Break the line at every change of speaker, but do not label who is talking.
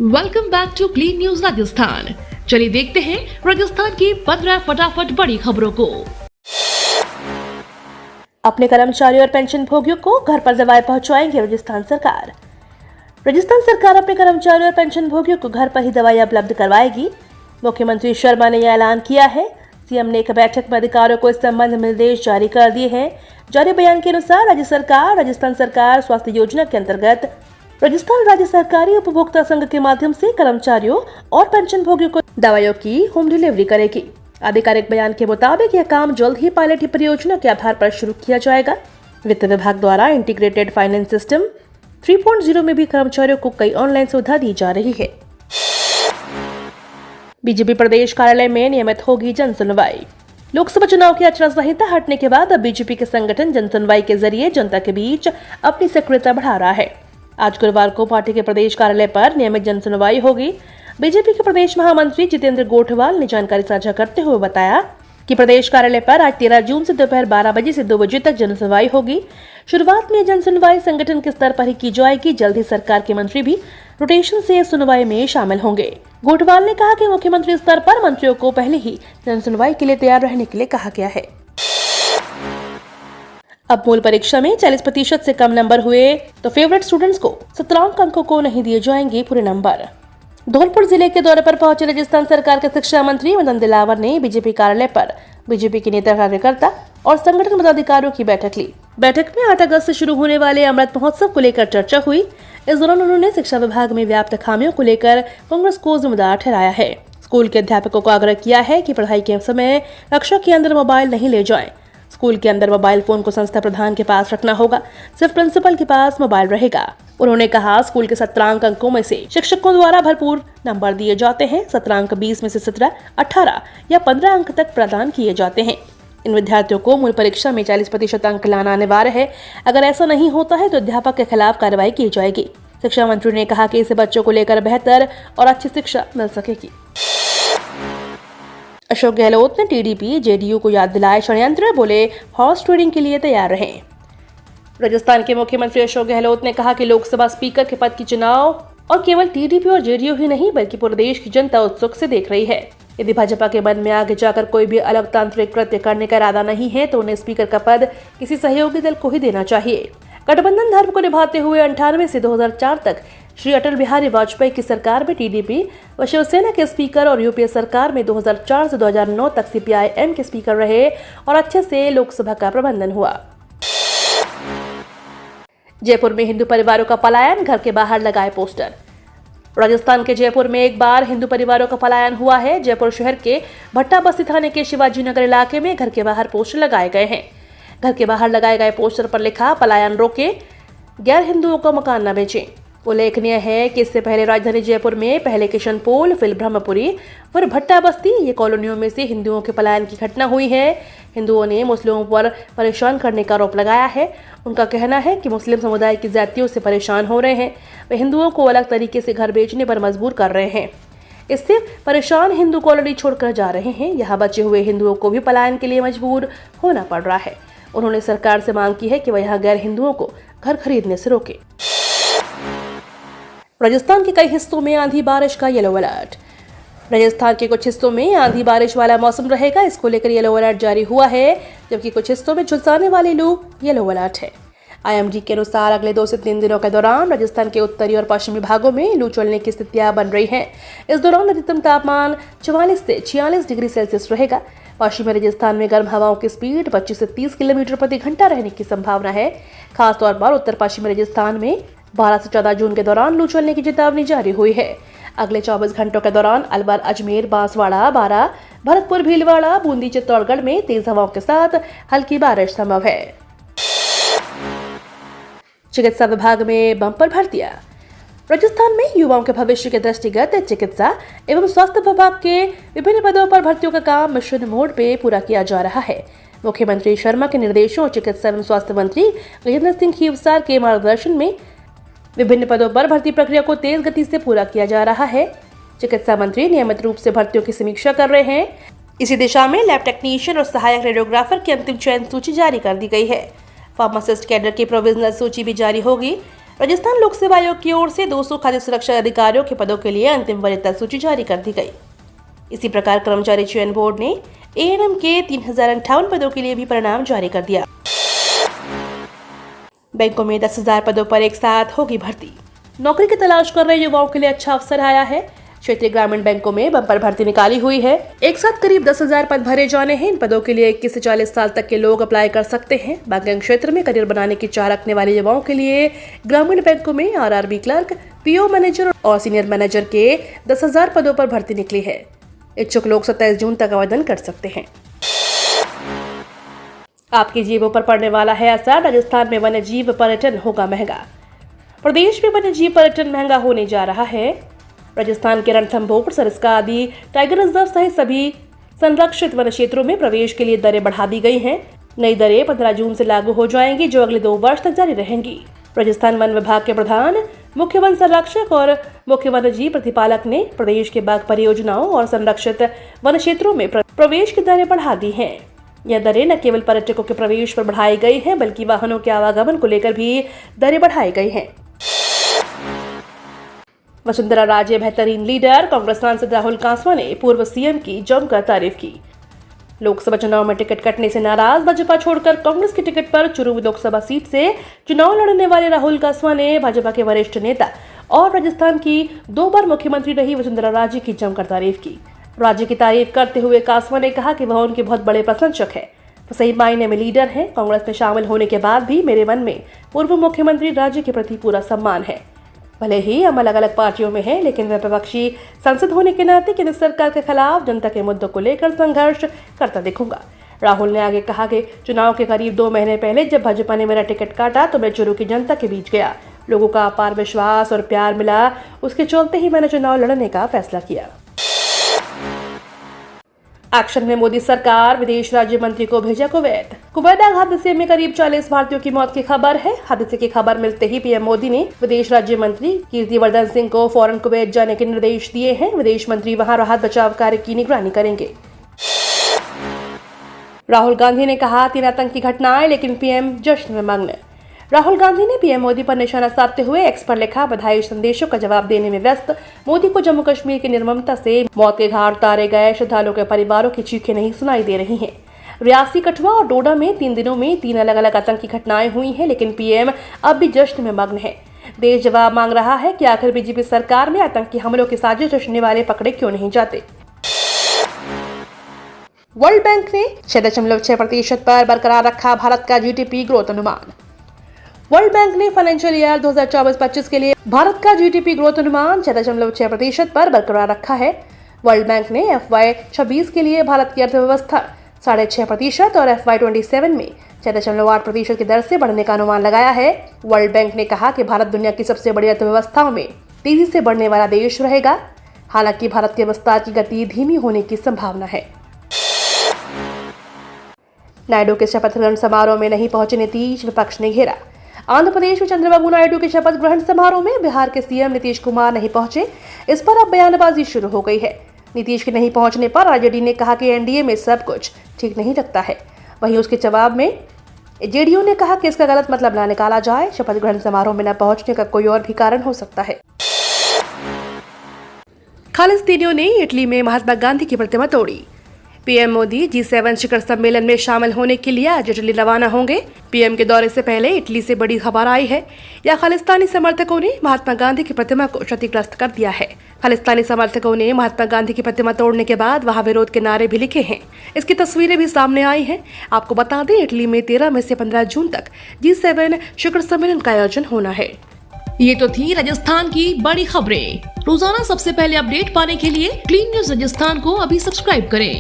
Welcome back to Clean News Rajasthan. चलिए देखते हैं राजस्थान की 15 फटाफट बड़ी खबरों को।
अपने कर्मचारियों और पेंशन भोगियों को घर पर दवाएं पहुंचाएंगे राजस्थान सरकार। राजस्थान सरकार अपने कर्मचारियों और पेंशन भोगियों को घर पर ही दवाएं उपलब्ध करवाएगी। मुख्यमंत्री शर्मा ने यह ऐलान किया है। सीएम ने एक बैठक में अधिकारियों को इस संबंध में निर्देश जारी कर दिए हैं। जारी बयान के अनुसार राजस्थान सरकार स्वास्थ्य योजना के अंतर्गत राजस्थान राज्य सरकारी उपभोक्ता संघ के माध्यम से कर्मचारियों और पेंशन भोगियों को दवाइयों की होम डिलीवरी करेगी। आधिकारिक बयान के मुताबिक यह काम जल्द ही पायलट परियोजना के आधार पर शुरू किया जाएगा। वित्त विभाग द्वारा इंटीग्रेटेड फाइनेंस सिस्टम 3.0 में भी कर्मचारियों को कई ऑनलाइन सुविधा दी जा रही है। बीजेपी प्रदेश कार्यालय में नियमित होगी जन सुनवाई। लोकसभा चुनाव की आचार संहिता हटने के बाद अब बीजेपी के संगठन जन सुनवाई के जरिए जनता के बीच अपनी सक्रियता बढ़ा रहा है। आज गुरुवार को पार्टी के प्रदेश कार्यालय पर नियमित जन सुनवाई होगी। बीजेपी के प्रदेश महामंत्री जितेंद्र गोठवाल ने जानकारी साझा करते हुए बताया कि प्रदेश कार्यालय पर आज 13 जून से दोपहर 12 बजे से 2 बजे तक जन सुनवाई होगी। शुरुआत में जन सुनवाई संगठन के स्तर पर ही की जाएगी। जल्द ही सरकार के मंत्री भी रोटेशन से सुनवाई में शामिल होंगे। गोठवाल ने कहा कि मुख्यमंत्री स्तर पर मंत्रियों को पहले ही जन सुनवाई के लिए तैयार रहने के लिए कहा गया है। अब मूल परीक्षा में 40% से कम नंबर हुए तो फेवरेट स्टूडेंट्स को सत्रांक अंकों को नहीं दिए जाएंगे पूरे नंबर। धौलपुर जिले के दौरे पर पहुंचे राजस्थान सरकार के शिक्षा मंत्री मदन दिलावर ने बीजेपी कार्यालय पर बीजेपी के नेता कार्यकर्ता और संगठन पदाधिकारियों की बैठक ली। बैठक में 8 अगस्त से शुरू होने वाले अमृत महोत्सव को लेकर चर्चा हुई। इस दौरान उन्होंने शिक्षा विभाग में व्याप्त खामियों को लेकर कांग्रेस को जिम्मेदार ठहराया है। स्कूल के अध्यापकों को आग्रह किया है कि पढ़ाई के समय कक्षा के अंदर मोबाइल नहीं ले जाएं। स्कूल के अंदर मोबाइल फोन को संस्था प्रधान के पास रखना होगा, सिर्फ प्रिंसिपल के पास मोबाइल रहेगा। उन्होंने कहा स्कूल के सत्रांक अंकों में से शिक्षकों द्वारा भरपूर नंबर दिए जाते हैं। सत्रांक 20 में से 17, 18 या 15 अंक तक प्रदान किए जाते हैं। इन विद्यार्थियों को मूल परीक्षा में 40% अंक लाना अनिवार्य है। अगर ऐसा नहीं होता है तो अध्यापक के खिलाफ कार्रवाई की जाएगी। शिक्षा मंत्री ने कहा कि इससे बच्चों को लेकर बेहतर और अच्छी शिक्षा मिल सकेगी। अशोक गहलोत ने टीडीपी जेडीयू को याद दिलाए षड्यंत्र, बोले हॉर्स ट्रेडिंग के लिए तैयार रहें। राजस्थान के मुख्यमंत्री अशोक गहलोत ने कहा कि लोकसभा स्पीकर के पद की चुनाव और केवल टीडीपी और जेडीयू ही नहीं बल्कि पूरे देश की जनता उत्सुक से देख रही है। यदि भाजपा के मन में आगे जाकर कोई भी अलग तांत्रिक कृत्य करने का इरादा नहीं है तो उन्हें स्पीकर का पद किसी सहयोगी दल को ही देना चाहिए। गठबंधन धर्म को निभाते हुए 98 से 2004 तक श्री अटल बिहारी वाजपेयी की सरकार में टीडीपी व शिवसेना के स्पीकर और यूपीए सरकार में 2004 से 2009 तक सीपीआई-एम के स्पीकर रहे और अच्छे से लोकसभा का प्रबंधन हुआ। जयपुर में हिंदू परिवारों का पलायन, घर के बाहर लगाए पोस्टर। राजस्थान के जयपुर में एक बार हिंदू परिवारों का पलायन हुआ है। जयपुर शहर के भट्टा बस्ती थाने के शिवाजी नगर इलाके में घर के बाहर पोस्टर लगाए गए हैं। घर के बाहर लगाए गए पोस्टर पर लिखा पलायन रोके, गैर हिंदुओं को मकान न बेचें। उल्लेखनीय है कि इससे पहले राजधानी जयपुर में पहले किशनपोल, फिर ब्रह्मपुरी, फिर भट्टा बस्ती ये कॉलोनियों में से हिंदुओं के पलायन की घटना हुई है। हिंदुओं ने मुस्लिमों पर परेशान करने का आरोप लगाया है। उनका कहना है कि मुस्लिम समुदाय की जातियों से परेशान हो रहे हैं। वे हिंदुओं को अलग तरीके से घर बेचने पर मजबूर कर रहे हैं। इससे परेशान हिंदू कॉलोनी छोड़कर जा रहे हैं। यहाँ बचे हुए हिंदुओं को भी पलायन के लिए मजबूर होना पड़ रहा है। उन्होंने सरकार से मांग की है कि वह यहाँ गैर हिंदुओं को घर खरीदने से रोके। राजस्थान के कई हिस्सों में आंधी बारिश का येलो अलर्ट। राजस्थान के कुछ हिस्सों में आंधी बारिश वाला मौसम रहेगा। इसको लेकर येलो अलर्ट जारी हुआ है, जबकि कुछ हिस्सों में झुलसाने वाली लू येलो अलर्ट है। आईएमडी के अनुसार अगले 2 से 3 दिनों के दौरान राजस्थान के उत्तरी और पश्चिमी भागों में लू चलने की स्थितियां बन रही हैं। इस दौरान अधिकतम तापमान 44 से 46 डिग्री सेल्सियस रहेगा। पश्चिमी राजस्थान में गर्म हवाओं की स्पीड 25 से 30 किलोमीटर प्रति घंटा रहने की संभावना है। खासतौर पर उत्तर पश्चिमी राजस्थान में 12 से 14 जून के दौरान लू चलने की चेतावनी जारी हुई है। अगले 24 घंटों के दौरान अलवर, अजमेर, बांसवाड़ा, बारां, भरतपुर, भीलवाड़ा, बूंदी, चित्तौड़गढ़ में तेज हवाओं के साथ हल्की बारिश संभव है। चिकित्सा विभाग में बम्पर भर्तियां। राजस्थान में युवाओं के भविष्य के दृष्टिगत चिकित्सा एवं स्वास्थ्य विभाग के विभिन्न पदों पर भर्तियों का काम मिशन मोड पे पूरा किया जा रहा है। मुख्यमंत्री शर्मा के निर्देशों और चिकित्सा एवं स्वास्थ्य मंत्री गजेंद्र सिंह खीवसार के मार्गदर्शन में विभिन्न पदों पर भर्ती प्रक्रिया को तेज गति से पूरा किया जा रहा है। चिकित्सा मंत्री नियमित रूप से भर्तियों की समीक्षा कर रहे हैं। इसी दिशा में लैब टेक्नीशियन और सहायक रेडियोग्राफर की अंतिम चयन सूची जारी कर दी गई है। फार्मासिस्ट कैडर की प्रोविजनल सूची भी जारी होगी। राजस्थान लोक सेवा आयोग की ओर से 200 खाद्य सुरक्षा अधिकारियों के पदों के लिए अंतिम वरीयता सूची जारी कर दी गई। इसी प्रकार कर्मचारी चयन बोर्ड ने एएनएम के 3058 पदों के लिए भी परिणाम जारी कर दिया। बैंकों में 10,000 पदों पर एक साथ होगी भर्ती। नौकरी की तलाश कर रहे युवाओं के लिए अच्छा अवसर आया है। क्षेत्रीय ग्रामीण बैंकों में बम्पर भर्ती निकाली हुई है। एक साथ करीब 10,000 पद भरे जाने हैं। इन पदों के लिए 21 से 40 साल तक के लोग अप्लाई कर सकते हैं। बैंकिंग क्षेत्र में करियर बनाने की चाह रखने वाले युवाओं के लिए ग्रामीण बैंकों में आरआरबी क्लर्क, पीओ मैनेजर और सीनियर मैनेजर के 10,000 पदों पर भर्ती निकली है। इच्छुक लोग 27 जून तक आवेदन कर सकते हैं। आपकी जेबों पर पड़ने वाला है असर। राजस्थान में वन्य जीव पर्यटन होगा महंगा। प्रदेश में वन्य जीव पर्यटन महंगा होने जा रहा है। राजस्थान के रणथंभौर, सरिस्का आदि टाइगर रिजर्व सहित सभी संरक्षित वन क्षेत्रों में प्रवेश के लिए दरें बढ़ा दी गई हैं। नई दरें 15 जून से लागू हो जाएंगी, जो अगले 2 वर्ष तक जारी रहेंगी। राजस्थान वन विभाग के प्रधान, मुख्य वन संरक्षक और मुख्य वन्य जीव प्रतिपालक ने प्रदेश के बाघ परियोजनाओं और संरक्षित वन क्षेत्रों में प्रवेश की दरें बढ़ा दी हैं। यह दरें न केवल पर्यटकों के प्रवेश पर बढ़ाई गई हैं, बल्कि वाहनों के आवागमन को लेकर भी दरें बढ़ाई गई हैं। वसुंधरा राजे बेहतरीन लीडर। कांग्रेस सांसद राहुल कांसवा ने पूर्व सीएम की जमकर तारीफ की। लोकसभा चुनाव में टिकट कटने से नाराज भाजपा छोड़कर कांग्रेस की टिकट पर चुरू लोकसभा सीट से चुनाव लड़ने वाले राहुल कांसवा ने भाजपा के वरिष्ठ नेता और राजस्थान की 2 बार मुख्यमंत्री रही वसुंधरा राजे की जमकर तारीफ की। राज्य की तारीफ करते हुए कांसवा ने कहा कि वह उनके बहुत बड़े प्रशंसक है, वो सही मायने में लीडर हैं। कांग्रेस में शामिल होने के बाद भी मेरे मन में पूर्व मुख्यमंत्री राज्य के प्रति पूरा सम्मान है। भले ही हम अलग अलग पार्टियों में हैं, लेकिन वह विपक्षी संसद होने के नाते केंद्र सरकार के खिलाफ जनता के मुद्दों को लेकर संघर्ष करता दिखूंगा। राहुल ने आगे कहा कि चुनाव के करीब 2 महीने पहले जब भाजपा ने मेरा टिकट काटा तो मैं चुरू की जनता के बीच गया। लोगों का अपार विश्वास और प्यार मिला, उसके चलते ही मैंने चुनाव लड़ने का फैसला किया। एक्शन में मोदी सरकार, विदेश राज्य मंत्री को भेजा कुवैत। कुवैत आग हादसे में करीब 40 भारतीयों की मौत की खबर है। हादसे की खबर मिलते ही पीएम मोदी ने विदेश राज्य मंत्री कीर्तिवर्धन सिंह को फौरन कुवैत जाने के निर्देश दिए हैं। विदेश मंत्री वहां राहत बचाव कार्य की निगरानी करेंगे। राहुल गांधी ने कहा 3 आतंकी घटनाएं, लेकिन पीएम जश्न में मग्न। राहुल गांधी ने पीएम मोदी पर निशाना साधते हुए एक्स पर लिखा, बधाई संदेशों का जवाब देने में व्यस्त मोदी को जम्मू कश्मीर की निर्ममता से मौत के घाट उतारे गए श्रद्धालुओं के परिवारों की चीखें नहीं सुनाई दे रही हैं। रियासी, कठुआ और डोडा में 3 दिनों में 3 अलग अलग आतंकी घटनाएं हुई हैं, लेकिन पीएम अब भी जश्न में मग्न है। देश जवाब मांग रहा है कि आखिर बीजेपी सरकार में आतंकी हमलों की साजिश रचने वाले पकड़े क्यों नहीं जाते। वर्ल्ड बैंक ने 6.6% पर बरकरार रखा भारत का जीडीपी ग्रोथ अनुमान। वर्ल्ड बैंक ने फाइनेंशियल ईयर 2024-25 के लिए भारत का जीडीपी ग्रोथ अनुमान 6.6% पर बरकरार रखा है। वर्ल्ड बैंक ने FY26 के लिए भारत की अर्थव्यवस्था 6.5% और FY27 में 6.8% की दर से बढ़ने का अनुमान लगाया है। वर्ल्ड बैंक ने कहा कि भारत दुनिया की सबसे बड़ी अर्थव्यवस्थाओं में तेजी से बढ़ने वाला देश रहेगा। हालांकि भारत के विस्तार की गति धीमी होने की संभावना है। नायडू के शपथ ग्रहण समारोह में नहीं पहुंचे नीतीश, विपक्ष ने घेरा। आंध्र प्रदेश में चंद्रबाबू नायडू के शपथ ग्रहण समारोह में बिहार के सीएम नीतीश कुमार नहीं पहुंचे। इस पर अब बयानबाजी शुरू हो गई है। नीतीश के नहीं पहुंचने पर आरजेडी ने कहा कि एनडीए में सब कुछ ठीक नहीं लगता है। वहीं उसके जवाब में जेडीयू ने कहा कि इसका गलत मतलब न निकाला जाए। शपथ ग्रहण समारोह में न पहुंचने का कोई और भी कारण हो सकता है। खालिस्तानियों ने इटली में महात्मा गांधी की प्रतिमा तोड़ी। पीएम मोदी G7 शिखर सम्मेलन में शामिल होने के लिए आज इटली रवाना होंगे। पीएम के दौरे से पहले इटली से बड़ी खबर आई है। या खालिस्तानी समर्थकों ने महात्मा गांधी की प्रतिमा को क्षतिग्रस्त कर दिया है। खालिस्तानी समर्थकों ने महात्मा गांधी की प्रतिमा तोड़ने के बाद वहां विरोध के नारे भी लिखे हैं। इसकी तस्वीरें भी सामने आई हैं। आपको बता दें, इटली में 13 में से 15 जून तक G7 शिखर सम्मेलन का आयोजन होना है।
ये तो थी राजस्थान की बड़ी खबरें। रोजाना सबसे पहले अपडेट पाने के लिए क्लीन न्यूज राजस्थान को अभी सब्सक्राइब करें।